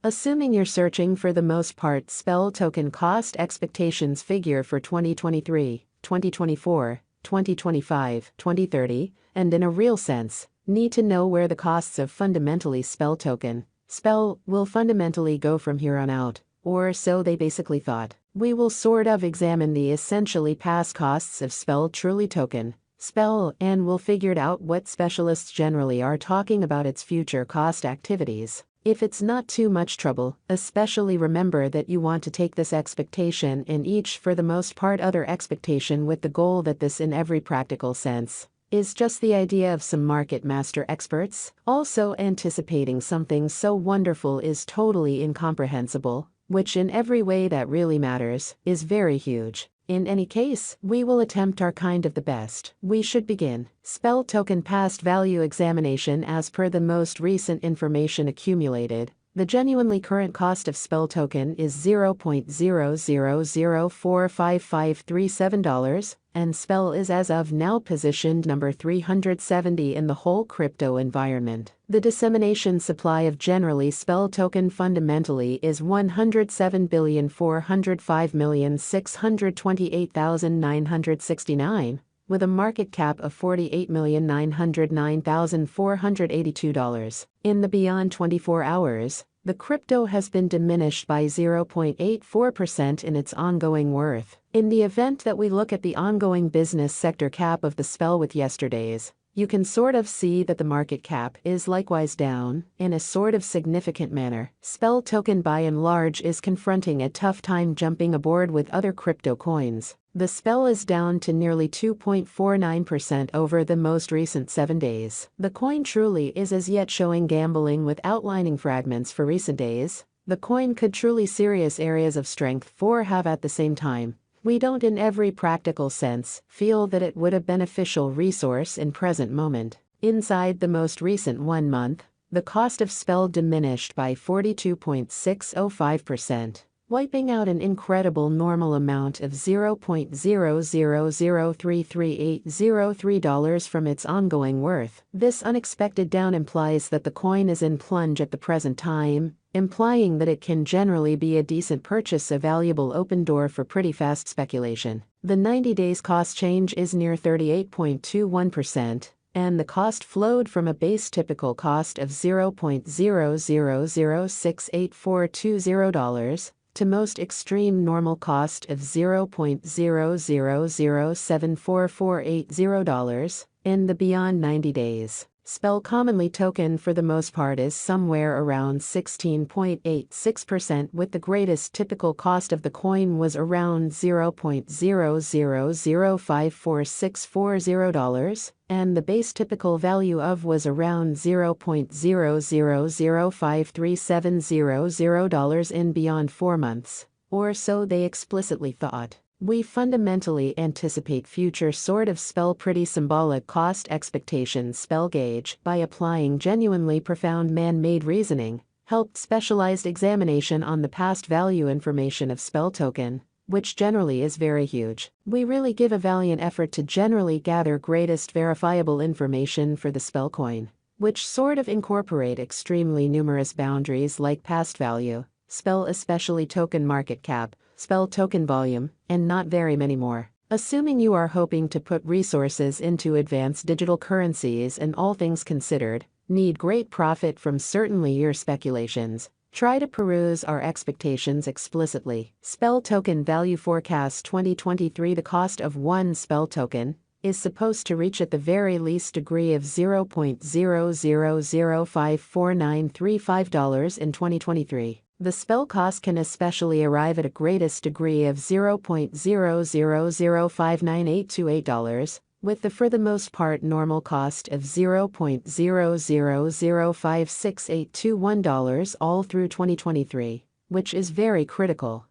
Assuming you're searching for the most part SPEL token cost expectations figure for 2023, 2024, 2025, 2030, and in a real sense, need to know where the costs of fundamentally SPEL token, SPEL, will fundamentally go from here on out, or so they basically thought. We will sort of examine the essentially past costs of SPEL truly token, SPEL, and we'll figure out what specialists generally are talking about its future cost activities. If it's not too much trouble, especially remember that you want to take this expectation and each for the most part other expectation with the goal that this in every practical sense is just the idea of some market master experts. Also anticipating something so wonderful is totally incomprehensible, which in every way that really matters is very huge. In any case, we will attempt our kind of the best. We should begin. SPEL token past value examination as per the most recent information accumulated. The genuinely current cost of SPEL token is $0.00045537, and SPEL is as of now positioned number 370 in the whole crypto environment. The dissemination supply of generally SPEL token fundamentally is 107,405,628,969, with a market cap of $48,909,482. In the beyond 24 hours, the crypto has been diminished by 0.84% in its ongoing worth. In the event that we look at the ongoing business sector cap of the SPEL with yesterday's, you can sort of see that the market cap is likewise down, in a sort of significant manner. SPEL token by and large is confronting a tough time jumping aboard with other crypto coins. The SPEL is down to nearly 2.49% over the most recent 7 days. The coin truly is as yet showing gambling with outlining fragments for recent days. The coin could truly serious areas of strength for have at the same time. We don't in every practical sense feel that it would a beneficial resource in present moment. Inside the most recent 1 month, the cost of SPEL diminished by 42.605%, wiping out an incredible normal amount of $0.00033803 from its ongoing worth. This unexpected down implies that the coin is in plunge at the present time, implying that it can generally be a decent purchase, a valuable open door for pretty fast speculation. The 90 days cost change is near 38.21%, and the cost flowed from a base typical cost of $0.00068420 to most extreme normal cost of $0.00744880 in the beyond 90 days. SPEL commonly token for the most part is somewhere around 16.86%, with the greatest typical cost of the coin was around $0.00054640, and the base typical value of was around $0.00053700 in beyond 4 months, or so they explicitly thought. We fundamentally anticipate future sort of SPEL pretty symbolic cost expectations SPEL gauge by applying genuinely profound man-made reasoning, helped specialized examination on the past value information of SPEL token, which generally is very huge. We really give a valiant effort to generally gather greatest verifiable information for the SPEL coin, which sort of incorporate extremely numerous boundaries like past value, SPEL especially token market cap, SPEL token volume, and not very many more. Assuming you are hoping to put resources into advanced digital currencies and all things considered, need great profit from certainly your speculations, try to peruse our expectations explicitly. SPEL token value forecast 2023. The cost of one SPEL token is supposed to reach at the very least degree of $0.00054935 in 2023. The SPEL cost can especially arrive at a greatest degree of $0.00059828, with the for the most part normal cost of $0.00056821 all through 2023, which is very critical.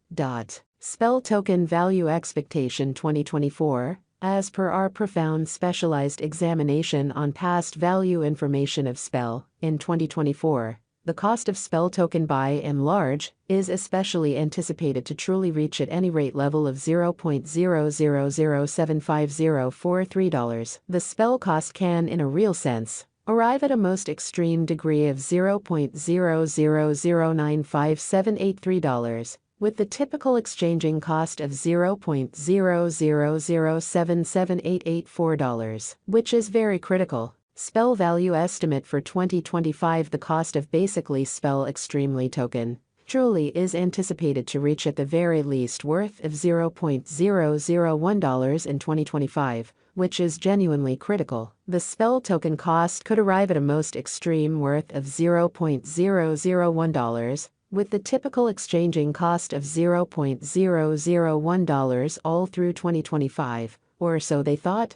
SPEL token value expectation 2024. As per our profound specialized examination on past value information of SPEL, in 2024, the cost of SPEL token by and large is especially anticipated to truly reach at any rate level of $0.00075043. The SPEL cost can in a real sense arrive at a most extreme degree of $0.000957883, with the typical exchanging cost of $0.000777884, which is very critical. Spell value estimate for 2025. The cost of basically spell extremely token truly is anticipated to reach at the very least worth of $0.001 in 2025, which is genuinely critical. The spell token cost could arrive at a most extreme worth of $0.001, with the typical exchanging cost of $0.001 all through 2025, or so they thought.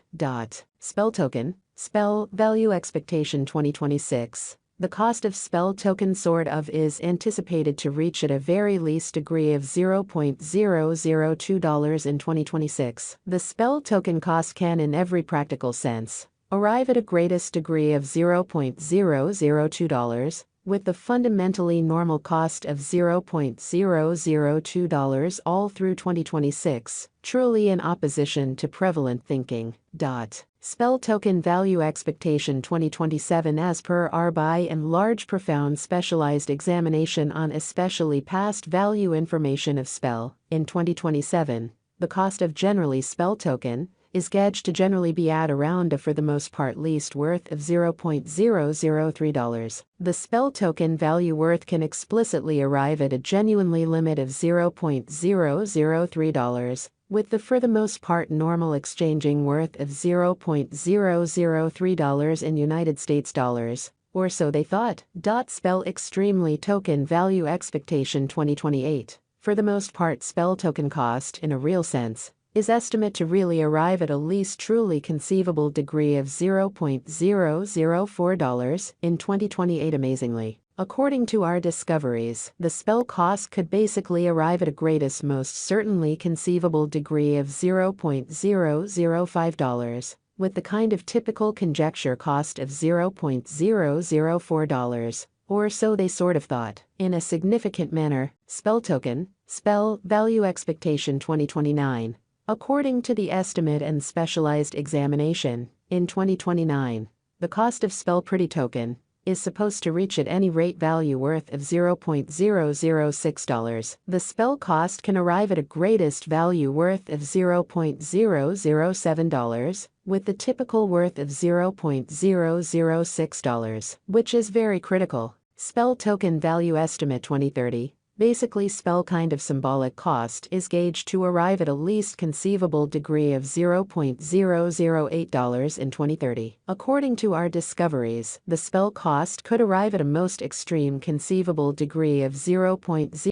Spell token, spell value expectation 2026. The cost of spell token is anticipated to reach at a very least degree of $0.002 in 2026. The spell token cost can in every practical sense arrive at a greatest degree of $0.002, with the fundamentally normal cost of $0.002 all through 2026, truly in opposition to prevalent thinking. Spell token value expectation 2027. As per our by and large profound specialized examination on especially past value information of spell, in 2027, the cost of generally spell token is gauged to generally be at around a for the most part least worth of $0.003. The spell token value worth can explicitly arrive at a genuinely limit of $0.003, with the for the most part normal exchanging worth of $0.003 in United States dollars, or so they thought. Spell extremely token value expectation 2028. For the most part spell token cost, in a real sense, is estimate to really arrive at a least truly conceivable degree of $0.004 in 2028. Amazingly, according to our discoveries, the spell cost could basically arrive at a greatest most certainly conceivable degree of $0.005, with the kind of typical conjecture cost of $0.004, or so they sort of thought. In a significant manner, spell token, spell value expectation 2029. According to the estimate and specialized examination, in 2029, the cost of spell pretty token is supposed to reach at any rate value worth of $0.006. The spell cost can arrive at a greatest value worth of $0.007, with the typical worth of $0.006, which is very critical. Spell token value estimate 2030. Basically spell kind of symbolic cost is gauged to arrive at a least conceivable degree of $0.008 in 2030. According to our discoveries, the spell cost could arrive at a most extreme conceivable degree of $0.0